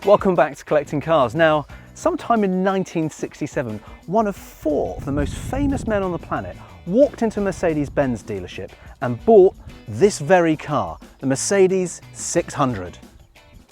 Welcome back to Collecting Cars. Now, sometime in 1967, one of 4 of the most famous men on the planet walked into a Mercedes-Benz dealership and bought this very car, the Mercedes 600.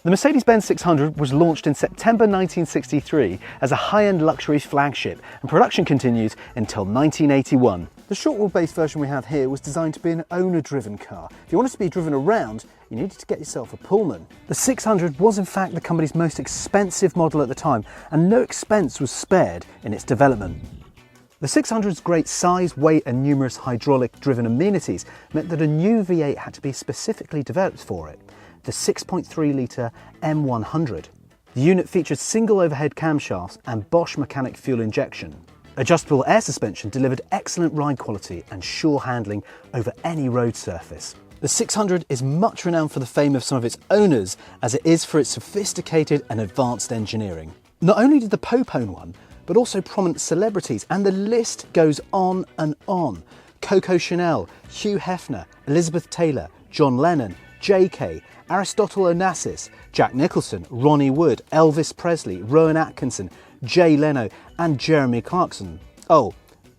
The Mercedes-Benz 600 was launched in September 1963 as a high-end luxury flagship, and production continues until 1981. The short wheelbase version we have here was designed to be an owner-driven car. If you wanted to be driven around, you needed to get yourself a Pullman. The 600 was in fact the company's most expensive model at the time, and no expense was spared in its development. The 600's great size, weight and numerous hydraulic-driven amenities meant that a new V8 had to be specifically developed for it, the 6.3 litre M100. The unit featured single overhead camshafts and Bosch mechanic fuel injection. Adjustable air suspension delivered excellent ride quality and sure handling over any road surface. The 600 is much renowned for the fame of some of its owners as it is for its sophisticated and advanced engineering. Not only did the Pope own one, but also prominent celebrities, and the list goes on and on. Coco Chanel, Hugh Hefner, Elizabeth Taylor, John Lennon, JK, Aristotle Onassis, Jack Nicholson, Ronnie Wood, Elvis Presley, Rowan Atkinson, Jay Leno and Jeremy Clarkson. Oh,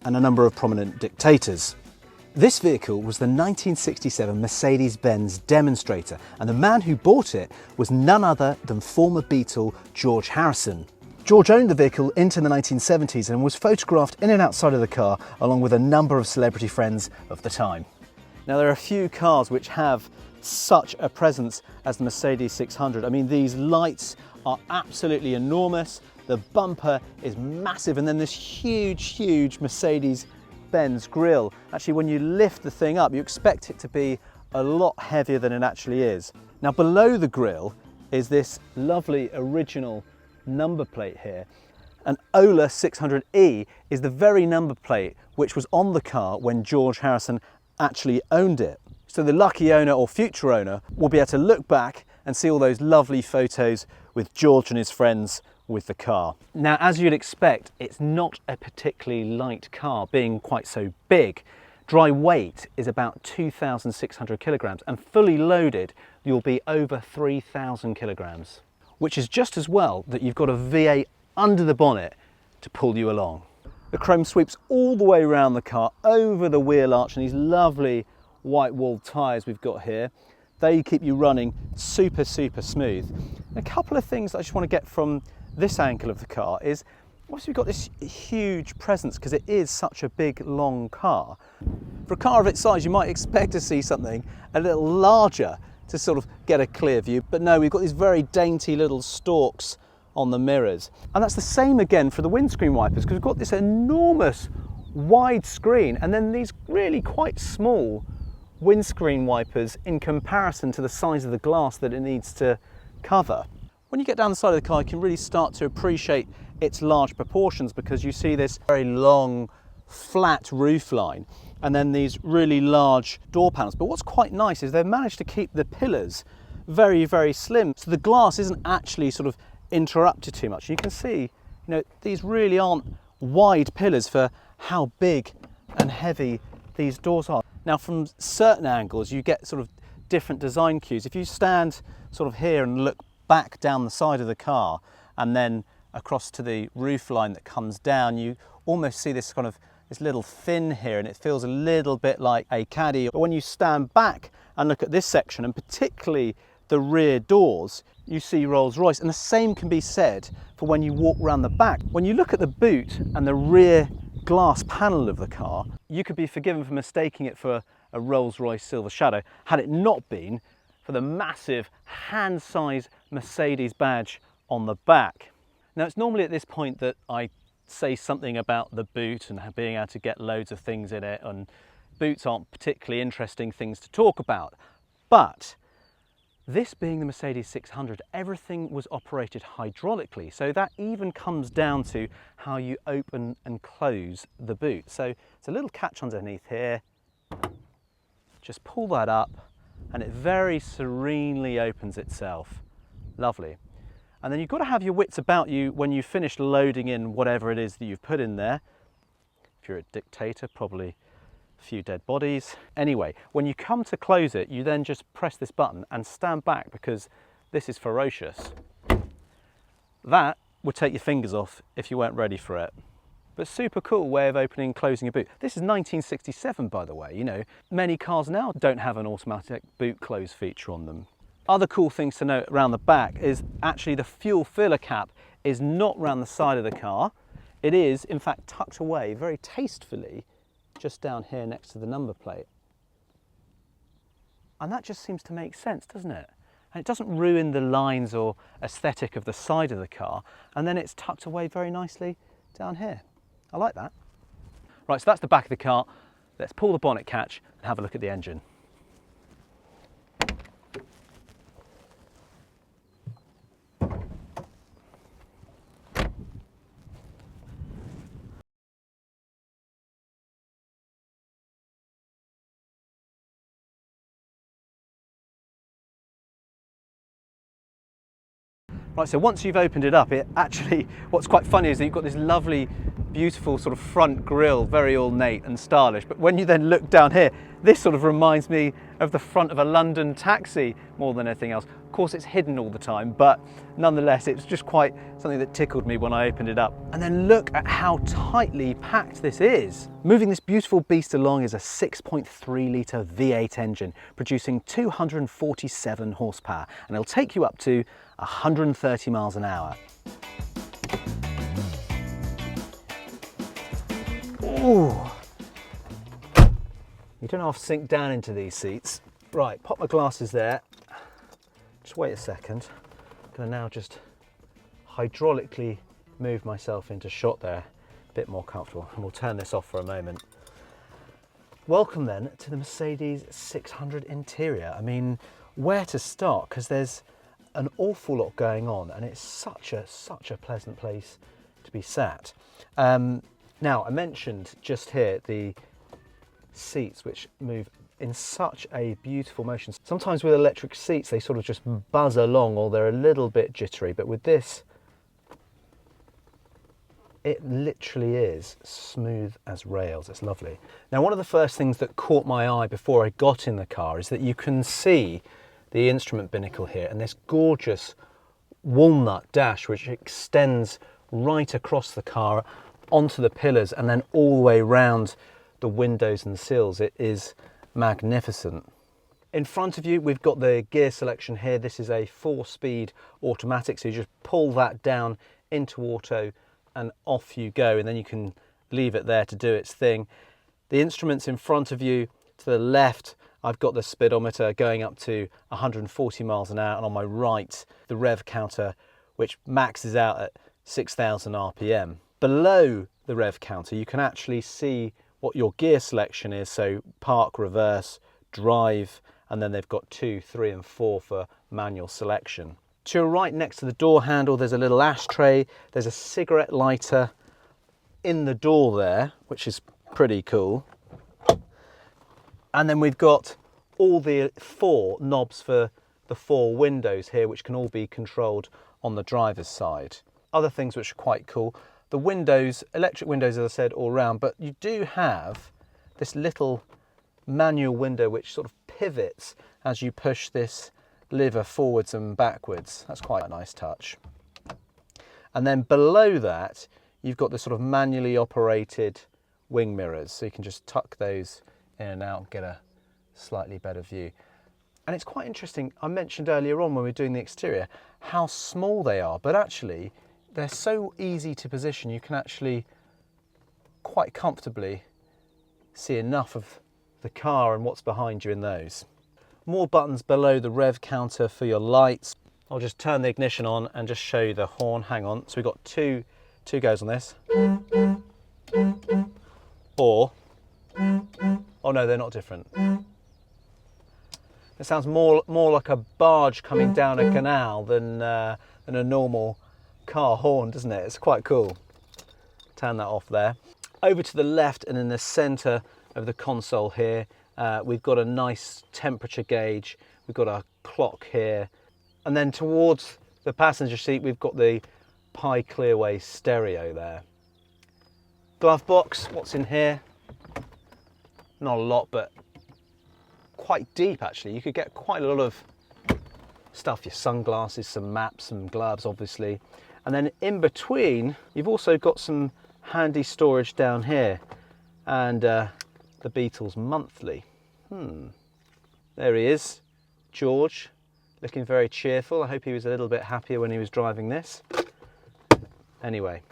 and a number of prominent dictators. This vehicle was the 1967 Mercedes-Benz demonstrator, and the man who bought it was none other than former Beatle George Harrison. George owned the vehicle into the 1970s and was photographed in and outside of the car along with a number of celebrity friends of the time. Now, there are a few cars which have such a presence as the Mercedes 600. I mean, these lights are absolutely enormous, the bumper is massive, and then this huge Mercedes-Benz grille. Actually, when you lift the thing up, you expect it to be a lot heavier than it actually is. Now, below the grille is this lovely original number plate here. An Ola 600E is the very number plate which was on the car when George Harrison actually owned it. So the lucky owner or future owner will be able to look back and see all those lovely photos with George and his friends with the car. Now, as you'd expect, it's not a particularly light car, being quite so big. Dry weight is about 2,600 kilograms, and fully loaded, you'll be over 3,000 kilograms, which is just as well that you've got a V8 under the bonnet to pull you along. The chrome sweeps all the way around the car, over the wheel arch, and these lovely white walled tyres we've got here. They keep you running super smooth. And a couple of things I just want to get from this angle of the car is, obviously we've got this huge presence because it is such a big, long car. For a car of its size, you might expect to see something a little larger to sort of get a clear view, but no, we've got these very dainty little stalks on the mirrors. And that's the same again for the windscreen wipers, because we've got this enormous wide screen and then these really quite small windscreen wipers in comparison to the size of the glass that it needs to cover. When you get down the side of the car, you can really start to appreciate its large proportions, because you see this very long, flat roof line and then these really large door panels. But what's quite nice is they've managed to keep the pillars very slim, so the glass isn't actually sort of interrupted too much. You can see, these really aren't wide pillars for how big and heavy these doors are. Now, from certain angles, you get sort of different design cues. If you stand sort of here and look back down the side of the car and then across to the roof line that comes down, you almost see this kind of this little fin here, and it feels a little bit like a caddy. But when you stand back and look at this section, and particularly the rear doors, you see Rolls-Royce. And the same can be said for when you walk around the back. When you look at the boot and the rear glass panel of the car, you could be forgiven for mistaking it for a Rolls-Royce Silver Shadow had it not been for the massive hand-sized Mercedes badge on the back. Now, it's normally at this point that I say something about the boot and being able to get loads of things in it, and boots aren't particularly interesting things to talk about. But this being the Mercedes 600, everything was operated hydraulically, so that even comes down to how you open and close the boot. So it's a little catch underneath here, just pull that up and it very serenely opens itself. Lovely. And then you've got to have your wits about you when you finish loading in whatever it is that you've put in there. If you're a dictator, probably a few dead bodies. Anyway, when you come to close it, you then just press this button and stand back, because this is ferocious. That would take your fingers off if you weren't ready for it. But super cool way of opening and closing a boot. This is 1967, by the way. You know, many cars now don't have an automatic boot close feature on them. Other cool things to note around the back is actually the fuel filler cap is not round the side of the car. It is, in fact, tucked away very tastefully just down here next to the number plate. And that just seems to make sense, doesn't it? And it doesn't ruin the lines or aesthetic of the side of the car. And then it's tucked away very nicely down here. I like that. Right, so that's the back of the car. Let's pull the bonnet catch and have a look at the engine. Right, so once you've opened it up, it actually, what's quite funny is that you've got this lovely, beautiful sort of front grille, very ornate and stylish. But when you then look down here, this sort of reminds me of the front of a London taxi more than anything else. Of course, it's hidden all the time, but nonetheless, it's just quite something that tickled me when I opened it up. And then look at how tightly packed this is. Moving this beautiful beast along is a 6.3 litre V8 engine, producing 247 horsepower, and it'll take you up to 130 miles an hour. Ooh. You don't half sink down into these seats. Right, pop my glasses there. Just wait a second. I'm going to now just hydraulically move myself into shot there, a bit more comfortable, and we'll turn this off for a moment. Welcome then to the Mercedes 600 interior. I mean, where to start? Because there's an awful lot going on, and it's such a pleasant place to be sat. Now, I mentioned just here the seats, which move in such a beautiful motion. Sometimes with electric seats, they sort of just buzz along, or they're a little bit jittery, but with this, it literally is smooth as rails. It's lovely. Now, one of the first things that caught my eye before I got in the car is that you can see the instrument binnacle here and this gorgeous walnut dash which extends right across the car onto the pillars and then all the way round the windows and sills. It is magnificent. In front of you, we've got the gear selection here. This is a 4-speed automatic, so you just pull that down into auto and off you go, and then you can leave it there to do its thing. The instruments in front of you, to the left, I've got the speedometer going up to 140 miles an hour, and on my right, the rev counter, which maxes out at 6,000 RPM. Below the rev counter, you can actually see what your gear selection is, so park, reverse, drive, and then they've got 2, 3 and 4 for manual selection. To your right, next to the door handle, there's a little ashtray. There's a cigarette lighter in the door there, which is pretty cool. And then we've got all the 4 knobs for the 4 windows here, which can all be controlled on the driver's side. Other things which are quite cool, the windows, electric windows, as I said, all round, but you do have this little manual window which sort of pivots as you push this lever forwards and backwards. That's quite a nice touch. And then below that, you've got the sort of manually operated wing mirrors, so you can just tuck those in and out and get a slightly better view. And it's quite interesting, I mentioned earlier on when we were doing the exterior how small they are, but actually they're so easy to position. You can actually quite comfortably see enough of the car and what's behind you in those. More buttons below the rev counter for your lights. I'll just turn the ignition on and just show you the horn. Hang on. So we've got two goes on this. Or, oh no, they're not different. It sounds more like a barge coming down a canal than a normal car horn, doesn't it? It's quite cool. Turn that off there. Over to the left and in the center of the console here, we've got a nice temperature gauge. We've got a clock here. And then towards the passenger seat, we've got the Pi Clearway stereo there. Glove box, what's in here? Not a lot, but quite deep actually. You could get quite a lot of stuff, your sunglasses, some maps, some gloves obviously. And then in between, you've also got some handy storage down here, and the Beatles monthly. There he is, George, looking very cheerful. I hope he was a little bit happier when he was driving this. Anyway,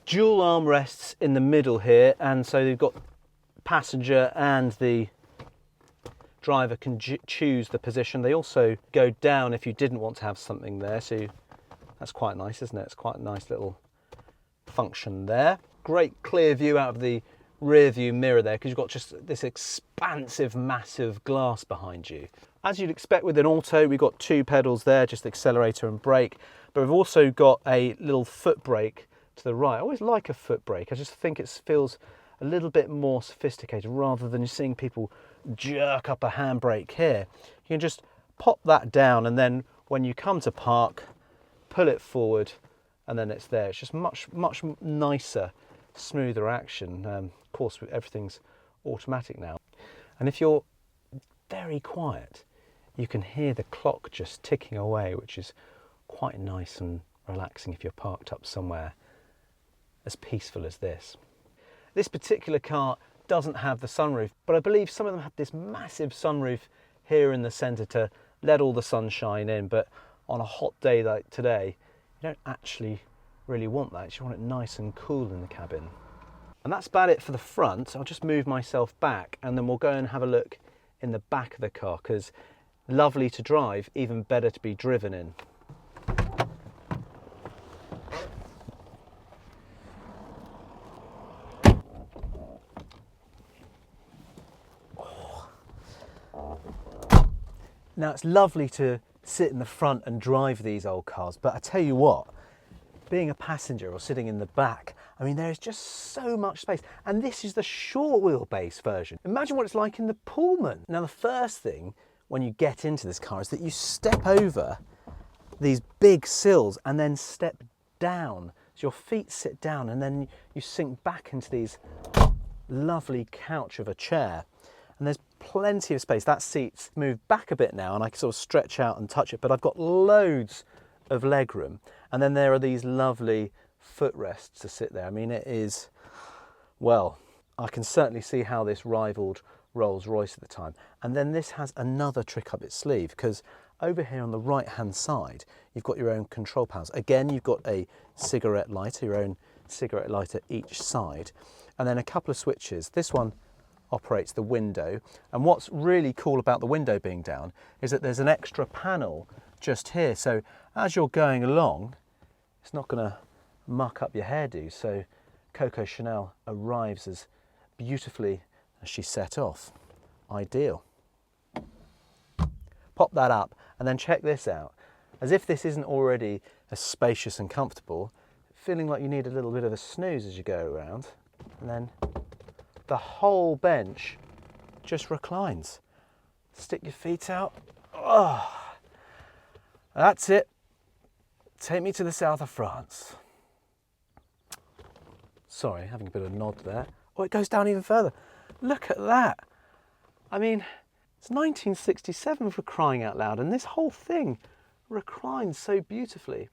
dual armrests in the middle here, and so you've got passenger and the driver can choose the position. They also go down if you didn't want to have something there, so that's quite nice, isn't it? It's quite a nice little function there. Great clear view out of the rear view mirror there, because you've got just this expansive, massive glass behind you. As you'd expect with an auto, we've got two pedals there, just accelerator and brake, but we've also got a little foot brake to the right. I always like a foot brake. I just think it feels a little bit more sophisticated rather than seeing people jerk up a handbrake here. You can just pop that down, and then when you come to park, pull it forward, and then it's there. It's just much nicer, smoother action. Of course, everything's automatic now. And if you're very quiet, you can hear the clock just ticking away, which is quite nice and relaxing if you're parked up somewhere as peaceful as this. This particular car doesn't have the sunroof, but I believe some of them have this massive sunroof here in the centre to let all the sunshine in. But on a hot day like today, you don't actually really want that. You want it nice and cool in the cabin. And that's about it for the front. I'll just move myself back, and then we'll go and have a look in the back of the car, because lovely to drive, even better to be driven in. Now, it's lovely to sit in the front and drive these old cars, but I tell you what, being a passenger or sitting in the back, I mean, there is just so much space. And this is the short wheelbase version. Imagine what it's like in the Pullman. Now, the first thing when you get into this car is that you step over these big sills and then step down. So your feet sit down, and then you sink back into these lovely couch of a chair. And there's plenty of space. That seat's moved back a bit now, and I can sort of stretch out and touch it, but I've got loads of leg room. And then there are these lovely footrests to sit there. I mean, it is, well, I can certainly see how this rivaled Rolls-Royce at the time. And then this has another trick up its sleeve, because over here on the right hand side, you've got your own control panels. Again, you've got a cigarette lighter, your own cigarette lighter each side, and then a couple of switches. This one operates the window, and what's really cool about the window being down is that there's an extra panel just here, so as you're going along, it's not going to muck up your hairdo. So Coco Chanel arrives as beautifully as she set off. Ideal. Pop that up, and then check this out. As if this isn't already as spacious and comfortable, feeling like you need a little bit of a snooze as you go around, and then the whole bench just reclines. Stick your feet out. Oh, that's it. Take me to the south of France. Sorry, having a bit of a nod there. Oh, it goes down even further. Look at that. I mean, it's 1967 for crying out loud, and this whole thing reclines so beautifully.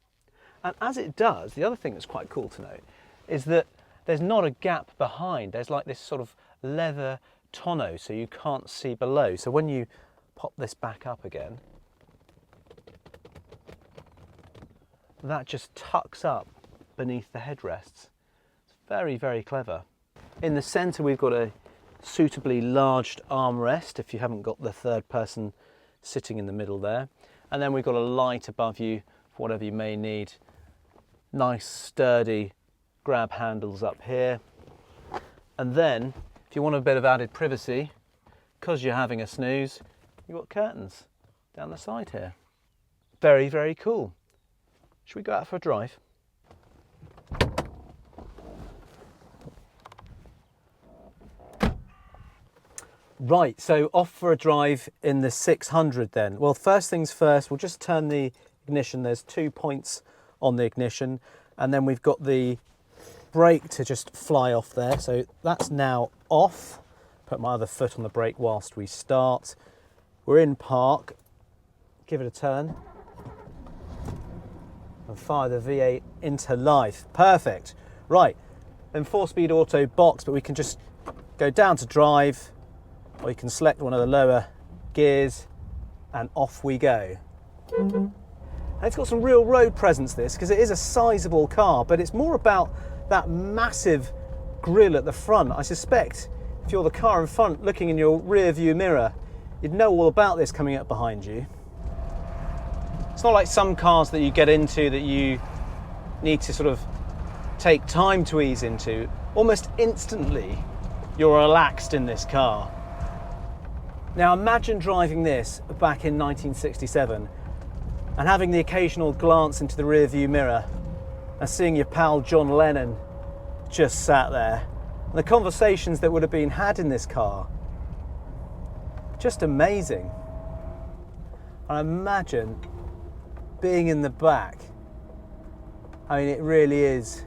And as it does, the other thing that's quite cool to note is that there's not a gap behind. There's like this sort of leather tonneau, so you can't see below. So when you pop this back up again, that just tucks up beneath the headrests. It's very, very clever. In the centre, we've got a suitably large armrest if you haven't got the third person sitting in the middle there. And then we've got a light above you for whatever you may need. Nice, sturdy grab handles up here. And then, if you want a bit of added privacy, because you're having a snooze, you've got curtains down the side here. Very, very cool. Should we go out for a drive? Right, so off for a drive in the 600 then. Well, first things first, we'll just turn the ignition. There's 2 points on the ignition, and then we've got the brake to just fly off there. So that's now off. Put my other foot on the brake whilst we start. We're in park. Give it a turn. and fire the V8 into life. Perfect. Right, then 4-speed auto box, but we can just go down to drive, or you can select one of the lower gears and off we go. And it's got some real road presence, this, because it is a sizable car, but it's more about that massive grille at the front. I suspect if you're the car in front looking in your rear view mirror, you'd know all about this coming up behind you. It's not like some cars that you get into that you need to sort of take time to ease into. Almost instantly, you're relaxed in this car. Now imagine driving this back in 1967 and having the occasional glance into the rear view mirror and seeing your pal John Lennon just sat there. And the conversations that would have been had in this car. Just amazing. And imagine being in the back. I mean, it really is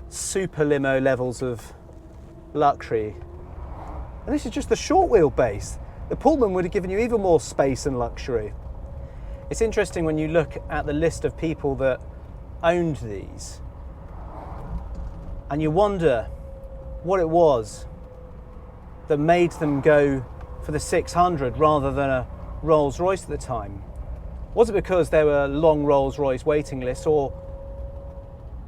super limo levels of luxury. And this is just the short wheelbase. The Pullman would have given you even more space and luxury. It's interesting when you look at the list of people that owned these and you wonder what it was that made them go for the 600 rather than a Rolls-Royce at the time. Was it because there were long Rolls-Royce waiting lists, or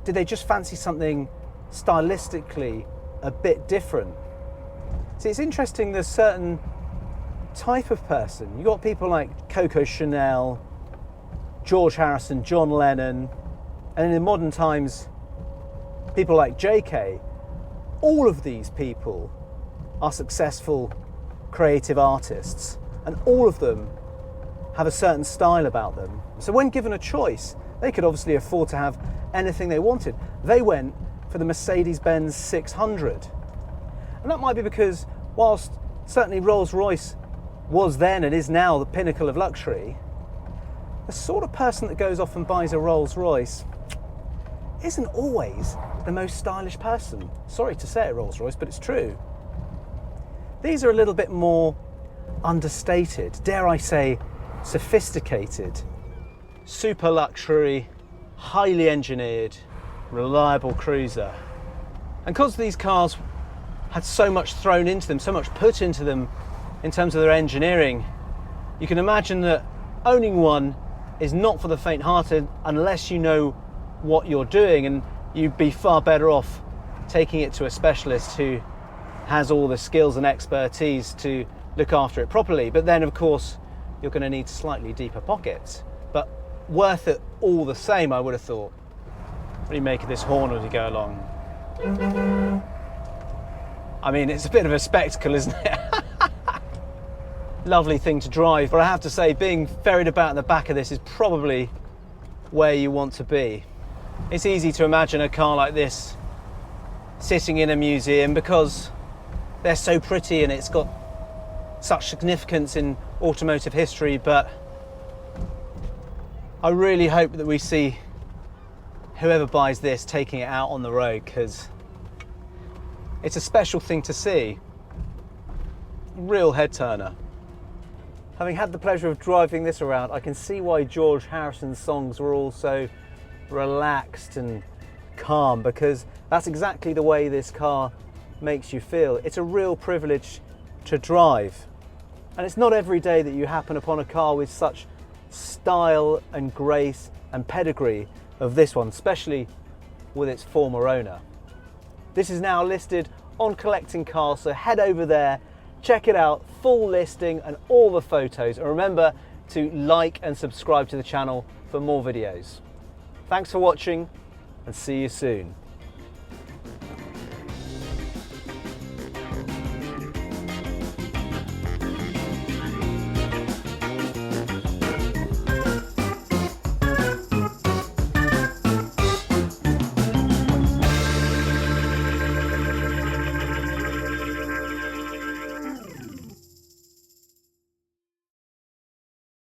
did they just fancy something stylistically a bit different? See, it's interesting, there's certain type of person. You've got people like Coco Chanel, George Harrison, John Lennon, and in modern times, people like JK. All of these people are successful creative artists, and all of them have a certain style about them. So when given a choice, they could obviously afford to have anything they wanted. They went for the Mercedes-Benz 600. And that might be because whilst certainly Rolls-Royce was then and is now the pinnacle of luxury, the sort of person that goes off and buys a Rolls-Royce isn't always the most stylish person. Sorry to say it, Rolls-Royce, but it's true. These are a little bit more understated, dare I say, sophisticated, super luxury, highly engineered, reliable cruiser. And because these cars had so much thrown into them, so much put into them in terms of their engineering, you can imagine that owning one is not for the faint-hearted unless you know what you're doing, and you'd be far better off taking it to a specialist who has all the skills and expertise to look after it properly. But then of course you're going to need slightly deeper pockets, but worth it all the same, I would have thought. What do you make of this horn as you go along? I mean, it's a bit of a spectacle, isn't it? Lovely thing to drive, but I have to say, being ferried about in the back of this is probably where you want to be. It's easy to imagine a car like this sitting in a museum because they're so pretty and it's got such significance in automotive history, but I really hope that we see whoever buys this taking it out on the road, because it's a special thing to see. Real head turner. Having had the pleasure of driving this around, I can see why George Harrison's songs were all so relaxed and calm, because that's exactly the way this car makes you feel. It's a real privilege to drive. And it's not every day that you happen upon a car with such style and grace and pedigree of this one, especially with its former owner. This is now listed on Collecting Cars, so head over there, check it out, full listing and all the photos, and remember to like and subscribe to the channel for more videos. Thanks for watching and see you soon.